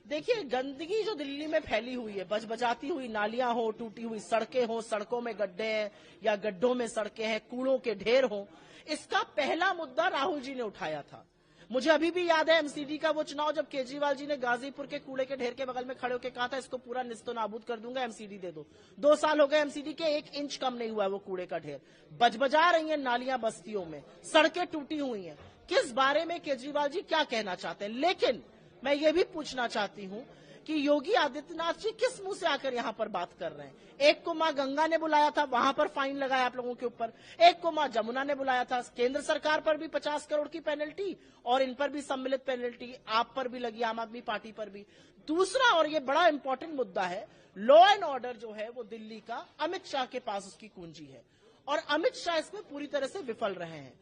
देखिए, गंदगी जो दिल्ली में फैली हुई है, बजबजाती हुई नालियां हो, टूटी हुई सड़कें हो, सड़कों में गड्ढे हैं या गड्ढों में सड़कें हैं, कूड़ों के ढेर हो, इसका पहला मुद्दा राहुल जी ने उठाया था। मुझे अभी भी याद है एमसीडी का वो चुनाव, जब केजरीवाल जी ने गाजीपुर के कूड़े के ढेर के बगल में खड़े होकर कहा था इसको पूरा निस्तो नाबूद कर दूंगा, एमसीडी दे दो। 2 साल हो गए, एमसीडी के 1 इंच कम नहीं हुआ वो कूड़े का ढेर। बजबजा रही है नालियां बस्तियों में, सड़कें टूटी हुई हैं। किस बारे में केजरीवाल जी क्या कहना चाहते हैं? लेकिन मैं ये भी पूछना चाहती हूँ कि योगी आदित्यनाथ जी किस मुंह से आकर यहाँ पर बात कर रहे हैं? एक को मां गंगा ने बुलाया था, वहां पर फाइन लगाया आप लोगों के ऊपर। एक को मां जमुना ने बुलाया था, केंद्र सरकार पर भी 50 करोड़ की पेनल्टी और इन पर भी सम्मिलित पेनल्टी, आप पर भी लगी, आम आदमी पार्टी पर भी। दूसरा, और ये बड़ा इंपॉर्टेंट मुद्दा है, लॉ एंड ऑर्डर जो है वो दिल्ली का अमित शाह के पास उसकी कुंजी है और अमित शाह इसमें पूरी तरह से विफल रहे हैं।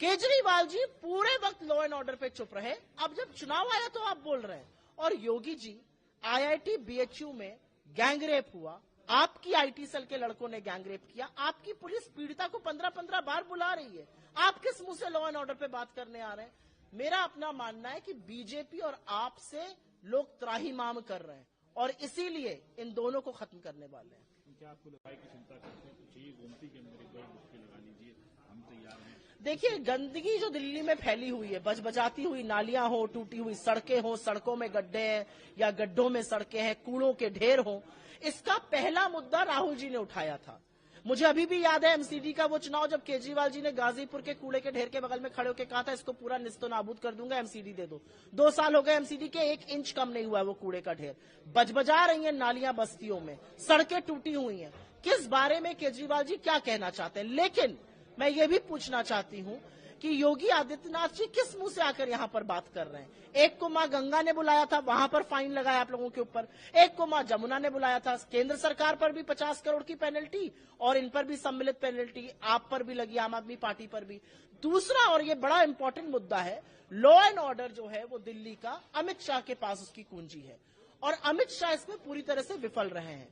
केजरीवाल जी पूरे वक्त लॉ एंड ऑर्डर पे चुप रहे, अब जब चुनाव आया तो आप बोल रहे हैं। और योगी जी, आईआईटी बीएचयू में गैंगरेप हुआ, आपकी आईटी सेल के लड़कों ने गैंगरेप किया, आपकी पुलिस पीड़िता को 15-15 बार बुला रही है, आप किस मुंह से लॉ एंड ऑर्डर पे बात करने आ रहे हैं? मेरा अपना मानना है कि बीजेपी और आप से लोग त्राहिमाम कर रहे हैं और इसीलिए इन दोनों को खत्म करने वाले हैं। क्या आपको लगा है कि चिंता करते हैं कुछ ही गोमती के अंदर एक बार मुश्किल लगा लीजिए, हम तैयार हैं? देखिए, गंदगी जो दिल्ली में फैली हुई है, बजबजाती हुई नालियां हो, टूटी हुई सड़कें हो, सड़कों में गड्ढे हैं या गड्ढों में सड़कें हैं, कूड़ों के ढेर हो, इसका पहला मुद्दा राहुल जी ने उठाया था। मुझे अभी भी याद है एमसीडी का वो चुनाव, जब केजरीवाल जी ने गाजीपुर के कूड़े के ढेर के बगल में खड़े होकर कहा था इसको पूरा निस्तो नाबूद कर दूंगा, एमसीडी दे दो। 2 साल हो गए, एमसीडी के 1 इंच कम नहीं हुआ वो कूड़े का ढेर। बजबजा रही है नालियां बस्तियों में, सड़कें टूटी हुई हैं। किस बारे में केजरीवाल जी क्या कहना चाहते हैं? लेकिन मैं ये भी पूछना चाहती हूँ कि योगी आदित्यनाथ जी किस मुंह से आकर यहाँ पर बात कर रहे हैं? एक को मां गंगा ने बुलाया था, वहां पर फाइन लगाया आप लोगों के ऊपर। एक को मां जमुना ने बुलाया था, केंद्र सरकार पर भी 50 करोड़ की पेनल्टी और इन पर भी सम्मिलित पेनल्टी, आप पर भी लगी, आम आदमी पार्टी पर भी। दूसरा, और ये बड़ा इंपॉर्टेंट मुद्दा है, लॉ एंड ऑर्डर जो है वो दिल्ली का अमित शाह के पास उसकी कुंजी है और अमित शाह इसमें पूरी तरह से विफल रहे हैं।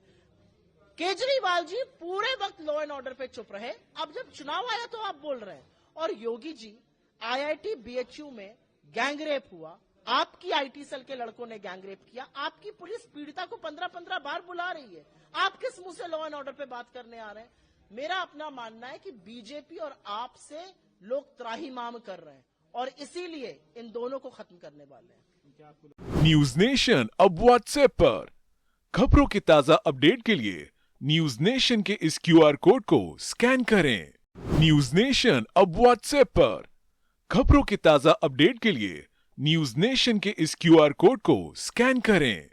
केजरीवाल जी पूरे वक्त लॉ एंड ऑर्डर पे चुप रहे, अब जब चुनाव आया तो आप बोल रहे हैं। और योगी जी, आईआईटी बीएचयू में गैंगरेप हुआ, आपकी आईटी सेल के लड़कों ने गैंगरेप किया, आपकी पुलिस पीड़िता को 15-15 बार बुला रही है, आप किस मुंह से लॉ एंड ऑर्डर पे बात करने आ रहे हैं? मेरा अपना मानना है कि बीजेपी और आप से लोग त्राहिमाम कर रहे हैं और इसीलिए इन दोनों को खत्म करने वाले हैं। न्यूज नेशन अब व्हाट्सएप पर खबरों की ताजा अपडेट के लिए न्यूज नेशन के इस क्यूआर कोड को स्कैन करें। न्यूज नेशन अब व्हाट्सएप पर खबरों की ताजा अपडेट के लिए न्यूज नेशन के इस क्यूआर कोड को स्कैन करें।